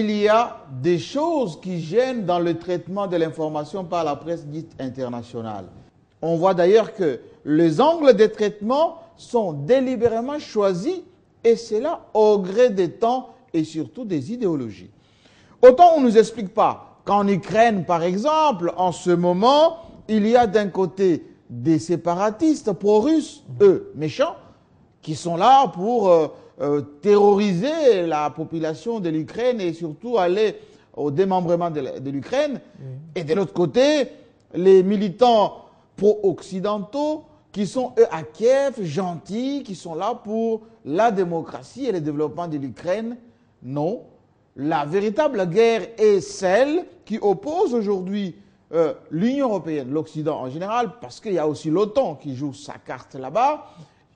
il y a des choses qui gênent dans le traitement de l'information par la presse dite internationale. On voit d'ailleurs que les angles de traitement sont délibérément choisis, et cela au gré des temps et surtout des idéologies. Autant on ne nous explique pas qu'en Ukraine, par exemple, en ce moment, il y a d'un côté des séparatistes pro-russes, eux, méchants, qui sont là pour terroriser la population de l'Ukraine et surtout aller au démembrement de l'Ukraine. Et de l'autre côté, les militants pro-occidentaux qui sont, eux, à Kiev, gentils, qui sont là pour la démocratie et le développement de l'Ukraine. Non. La véritable guerre est celle qui oppose aujourd'hui l'Union européenne, l'Occident en général, parce qu'il y a aussi l'OTAN qui joue sa carte là-bas,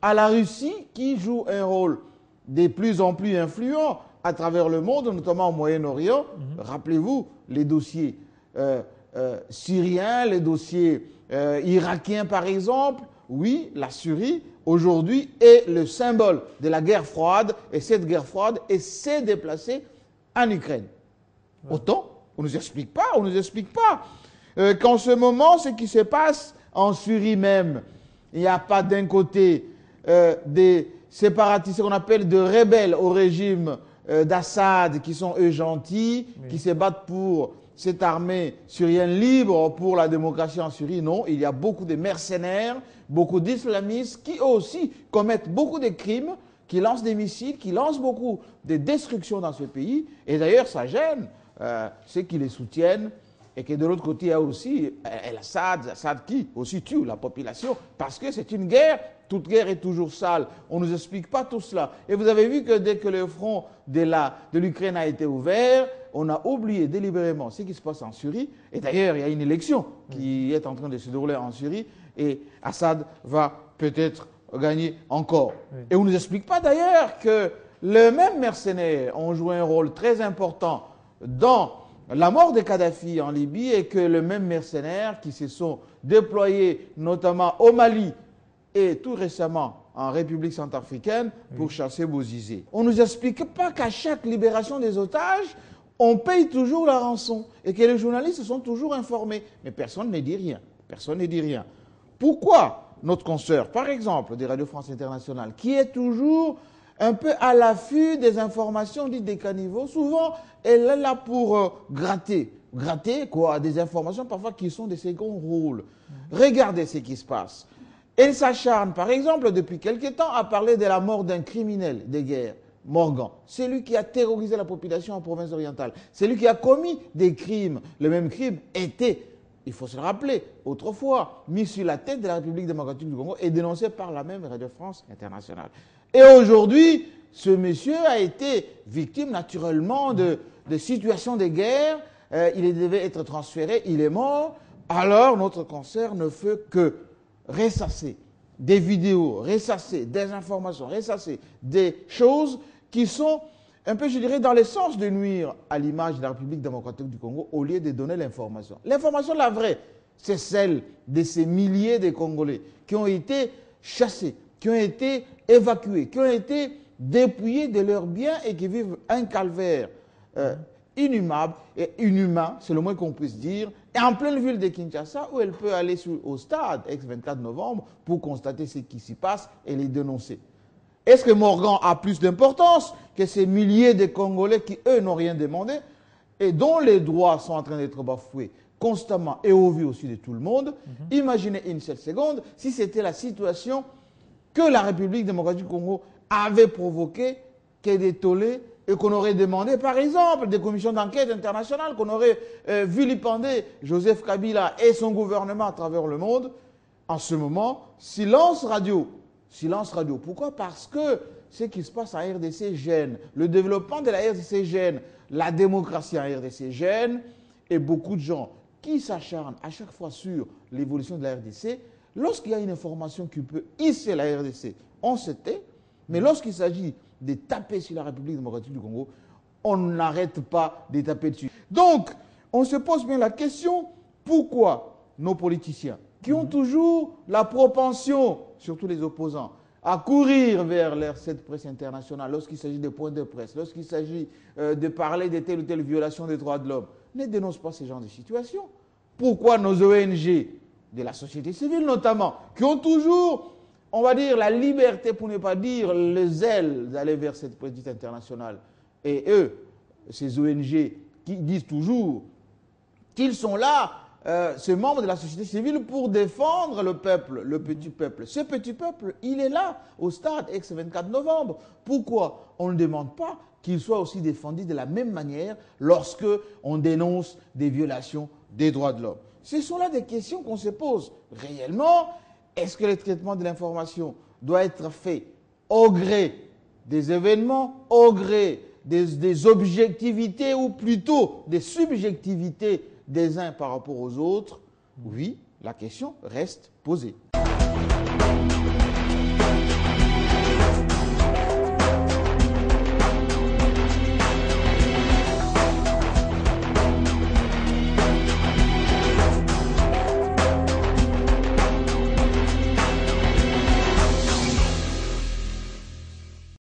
à la Russie qui joue un rôle de plus en plus influent à travers le monde, notamment au Moyen-Orient. Rappelez-vous les dossiers syriens, les dossiers irakiens par exemple. Oui, la Syrie aujourd'hui est le symbole de la guerre froide, et cette guerre froide s'est déplacée en Ukraine. Autant, on ne nous explique pas, qu'en ce moment, ce qui se passe en Syrie même, il n'y a pas d'un côté des séparatistes qu'on appelle de rebelles au régime d'Assad, qui sont eux gentils, qui se battent pour cette armée syrienne libre, pour la démocratie en Syrie. Non, il y a beaucoup de mercenaires, beaucoup d'islamistes qui aussi commettent beaucoup de crimes, qui lancent des missiles, qui lancent beaucoup de destructions dans ce pays. Et d'ailleurs, ça gêne ceux qui les soutiennent. Et que de l'autre côté, il y a aussi Assad qui aussi tue la population, parce que c'est une guerre. Toute guerre est toujours sale. On ne nous explique pas tout cela. Et vous avez vu que dès que le front de l'Ukraine a été ouvert, on a oublié délibérément ce qui se passe en Syrie. Et d'ailleurs, il y a une élection qui est en train de se dérouler en Syrie. Et Assad va peut-être gagner encore. Et on ne nous explique pas d'ailleurs que les mêmes mercenaires ont joué un rôle très important dans la mort de Kadhafi en Libye, et que les mêmes mercenaires qui se sont déployés notamment au Mali et tout récemment en République centrafricaine pour chasser Bozizé. On ne nous explique pas qu'à chaque libération des otages, on paye toujours la rançon et que les journalistes sont toujours informés. Mais personne ne dit rien. Personne ne dit rien. Pourquoi notre consoeur, par exemple, de Radio France Internationale, qui est toujours un peu à l'affût des informations dites des caniveaux, souvent elle est là pour gratter quoi, des informations parfois qui sont de second rôle. Regardez ce qui se passe. Elle s'acharne, par exemple, depuis quelque temps, à parler de la mort d'un criminel de guerre, Morgan. C'est lui qui a terrorisé la population en province orientale. C'est lui qui a commis des crimes. Le même crime était, il faut se le rappeler, autrefois, mis sur la tête de la République démocratique du Congo et dénoncé par la même Radio France Internationale. Et aujourd'hui, ce monsieur a été victime naturellement de situations de guerre. Il devait être transféré, il est mort. Alors notre concert ne fait que ressasser des vidéos, ressasser des informations, ressasser des choses qui sont un peu, je dirais, dans le sens de nuire à l'image de la République démocratique du Congo au lieu de donner l'information. L'information, la vraie, c'est celle de ces milliers de Congolais qui ont été chassés, qui ont été évacués, qui ont été dépouillés de leurs biens et qui vivent un calvaire inhumain, c'est le moins qu'on puisse dire, et en pleine ville de Kinshasa, où elle peut aller au stade, ex-24 novembre, pour constater ce qui s'y passe et les dénoncer. Est-ce que Morgan a plus d'importance que ces milliers de Congolais qui, eux, n'ont rien demandé et dont les droits sont en train d'être bafoués constamment et au vu aussi de tout le monde? Imaginez une seule seconde si c'était la situation que la République démocratique du Congo avait provoqué, que des tollés, et qu'on aurait demandé, par exemple, des commissions d'enquête internationales, qu'on aurait vilipendé Joseph Kabila et son gouvernement à travers le monde. En ce moment, silence radio. Silence radio. Pourquoi? Parce que ce qui se passe en RDC gêne. Le développement de la RDC gêne. La démocratie en RDC gêne. Et beaucoup de gens qui s'acharnent à chaque fois sur l'évolution de la RDC, lorsqu'il y a une information qui peut hisser la RDC, on se tait. Mais lorsqu'il s'agit de taper sur la République démocratique du Congo, on n'arrête pas de taper dessus. Donc, on se pose bien la question, pourquoi nos politiciens, qui ont toujours la propension, surtout les opposants, à courir vers cette presse internationale lorsqu'il s'agit des points de presse, lorsqu'il s'agit de parler de telle ou telle violation des droits de l'homme, ne dénoncent pas ce genre de situation. Pourquoi nos ONG, de la société civile notamment, qui ont toujours, on va dire, la liberté, pour ne pas dire les ailes, d'aller vers cette presse dite internationale, et eux, ces ONG, qui disent toujours qu'ils sont là, ces membres de la société civile, pour défendre le peuple, le petit peuple. Ce petit peuple, il est là, au stade ex-24 novembre. Pourquoi on ne demande pas qu'il soit aussi défendu de la même manière lorsque on dénonce des violations des droits de l'homme? Ce sont là des questions qu'on se pose. Réellement, est-ce que le traitement de l'information doit être fait au gré des événements, au gré des objectivités ou plutôt des subjectivités des uns par rapport aux autres? Oui, la question reste posée.